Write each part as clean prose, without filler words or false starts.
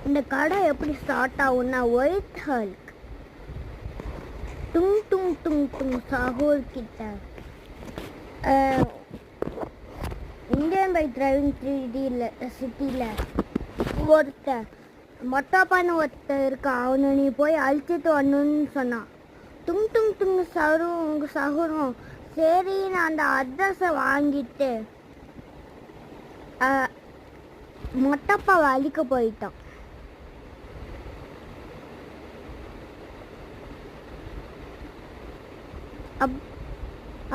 இந்த கடை எப்படி ஸ்டார்ட் ஆகும்னா ஒயிட் ஹல்க் டுங் டுங் டுங் டுங் சாகூர் கிட்ட இந்தியன் பைக் டிரைவிங் 3D சிட்டியில் ஒருத்தர் மொட்டாப்பான்னு ஒருத்தர் இருக்கான். அவனை நீ போய் அழிச்சிட்டு வரணுன்னு சொன்னான். டுங் டுங் டுங் சகுரும் சரி நான் அந்த அட்ரஸை வாங்கிட்டு மொட்டப்பாவை அழிக்க போயிட்டான்.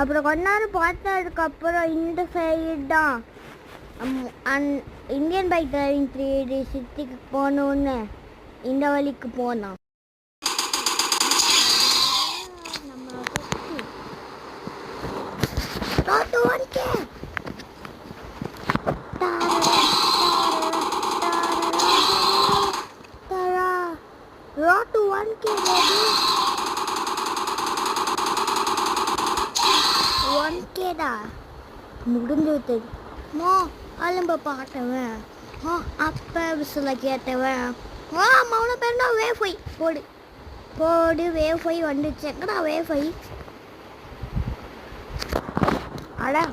அப்புறம் கொஞ்ச நேரம் பார்த்ததுக்கப்புறம் இந்த சைடு தான் இந்தியன் பைக் டிரைவிங் 3D சிட்டிக்கு போகணுன்னு இந்த வழிக்கு போனான். முடிஞ்சது அலம்ப பாட்டவன் அப்போ விசில கேட்டவன் மௌன பேருனா வேஃபை போடு போடு வேஃபை வந்துச்சு. எங்கடா வேஃபை? அட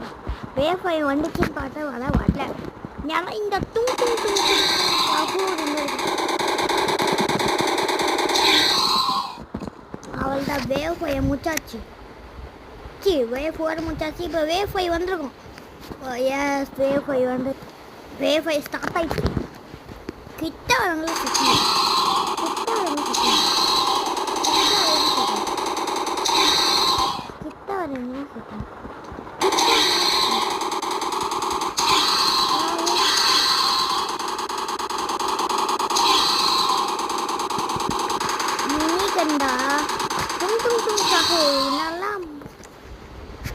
வேஃபை வந்துச்சுன்னு பார்த்தா வரல. ஏன்னா இந்த தும் தும் தும் அவள் தான் வேஃபையை முச்சாச்சு. வேவ் 4 முச்சாச்சு. இப்போ வேவ் 5 வந்துருக்கும். எஸ் வேவ் 5 வந்து வேவ் 5 ஸ்டார்ட் ஆயிடுச்சு. கிட்ட வரவங்களும் சுற்றணும். கண்டா தும் தும் தும் சாகு நல்லா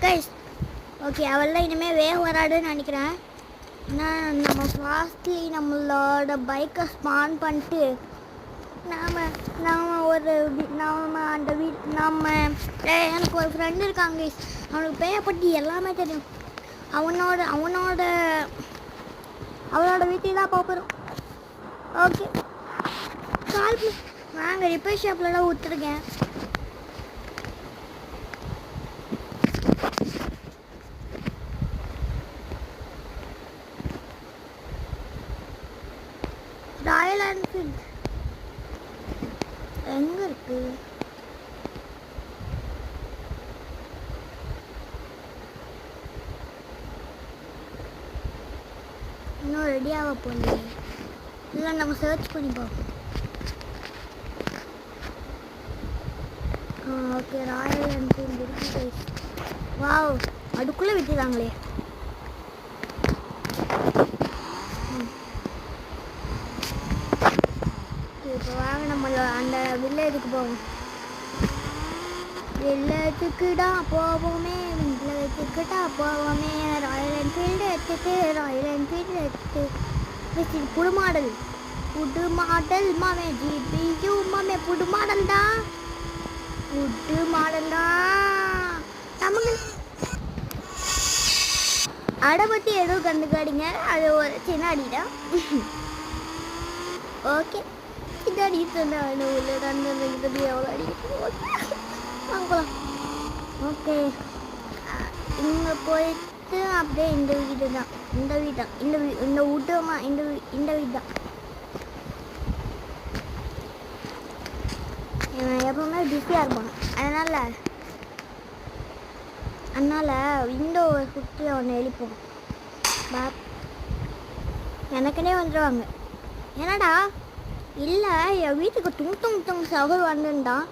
கைஸ். ஓகே அவள்லாம் இனிமேல் வேக வராதுன்னு நினைக்கிறேன். நான் நம்ம ஃபாஸ்ட்லி நம்மளோட பைக்கை ஸ்பான் பண்ணிட்டு நம்ம எனக்கு ஒரு ஃப்ரெண்டு இருக்காங்க. அவனுக்கு பேயை பற்றி எல்லாமே தெரியும். அவளோட வீட்டுக்கு தான் போகிறோம். ஓகே கால் வாங்க ரிப்பேர் ஷாப்லலாம் ஊற்றுருக்கேன். ராயல் என்ஃபீல்ட் எங்க இருக்கு? இன்னும் ரெடியாக போகல. இல்லை நம்ம சர்ச் பண்ணி பார்ப்போம். ஓகே ராயல் என்ஃபீல்ட் இருக்கு. வாவ் அதுக்குள்ளே விட்டுறாங்களே. இப்போ வாங்க நம்ம அந்த வில்லேஜுக்கு போவோம். வில்லேஜுக்குடா போவோமே ராயல் என்ஃபீல்டு எடுத்துட்டு புது மாடல் மாமே ஜிபியூ மாமே புது மாடல் தான் நமக்கு அடை பற்றி எதுவும் கண்டுக்காடிங்க. அது ஒரு சின்ன அடிதான். ஓகே இந்த அடிட்டு உள்ள கண்டு எவ்வளோ அடி வாங்கலாம். ஓகே இங்கே போயிட்டு அப்படியே இந்த வீடு தான் இந்த வீடு தான். எப்பவுமே பிஸியாக இருப்பாங்க. அதனால் விண்டோ சுற்றி ஒன்று எழுப்போம். எனக்குன்னே வந்துடுவாங்க. என்னடா இல்லை என் வீட்டுக்கு துங் சகல் வந்துட்டான்.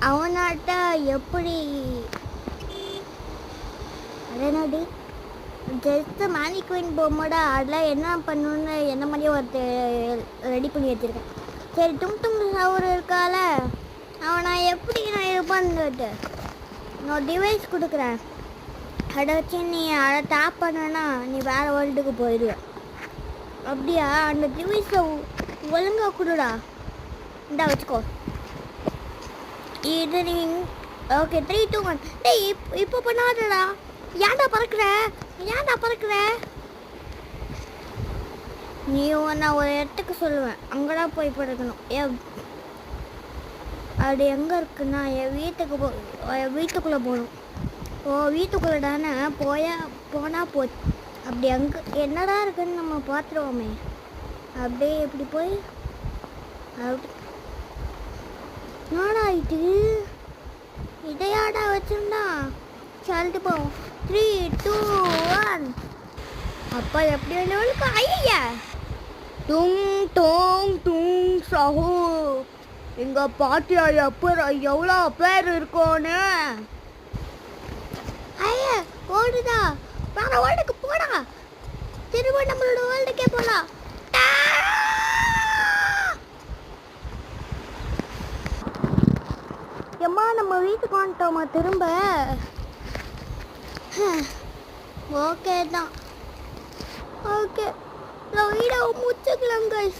அவனாட்ட எப்படி அதனாடி ஜஸ்ட்டு மேனிக்வின் பொம்மோட அதெல்லாம் என்ன பண்ணணுன்னு என்ன மாதிரியே ஒருத்தர் ரெடி பண்ணி வச்சுருக்கேன். சரி துங் சவர் இருக்கால அவனை எப்படி நான் இருப்பான்னு நான் டிவைஸ் கொடுக்குறேன். அதை வச்சு நீ அதை டேப் பண்ணுன்னா நீ வேறு வேர்ல்டுக்கு போயிடுவேன். அப்படியா? அந்த டிவைஸை ஒழுங்காக கொடுடா. இந்தா வச்சுக்கோ. இது நீ ஓகே 3 2 1 டேய் இப்போ பண்ணாதடா. ஏன்டா பறக்குற நான் ஒரு இடத்துக்கு சொல்லுவேன், அங்கதான் போய் படுக்கணும். அது எங்கே இருக்குன்னா என் வீட்டுக்குள்ளே போகணும். வீட்டுக்குள்ளே தானே போனால் போச்சு. அப்படி அங்கே என்னடா இருக்குன்னு நம்ம பார்த்துருவோமே. அப்படியே இப்படி போய் அப்படி நாடா இதையாடா வச்சுருந்தா சொல்லிட்டு போவோம். 3, 2, 1. அப்பா எப்படி வேணும்னு ஐயா டும் டோங் டும் சஹூ. எங்கள் பாட்டியா அப்புறம் எவ்வளோ பேர் இருக்கோன்னு ஐயா ஓடுதா. வேற வேர்ல்டுக்கு போடா. திரும்ப நம்மளோட வேர்ல்டுக்கே போகலாம். எம்மா நம்ம வீட்டுக்கு வந்துட்டோமா திரும்ப? ஓகே தான். ஓகே வீடியோ முடிச்சுக்கலாம் கைஸ்.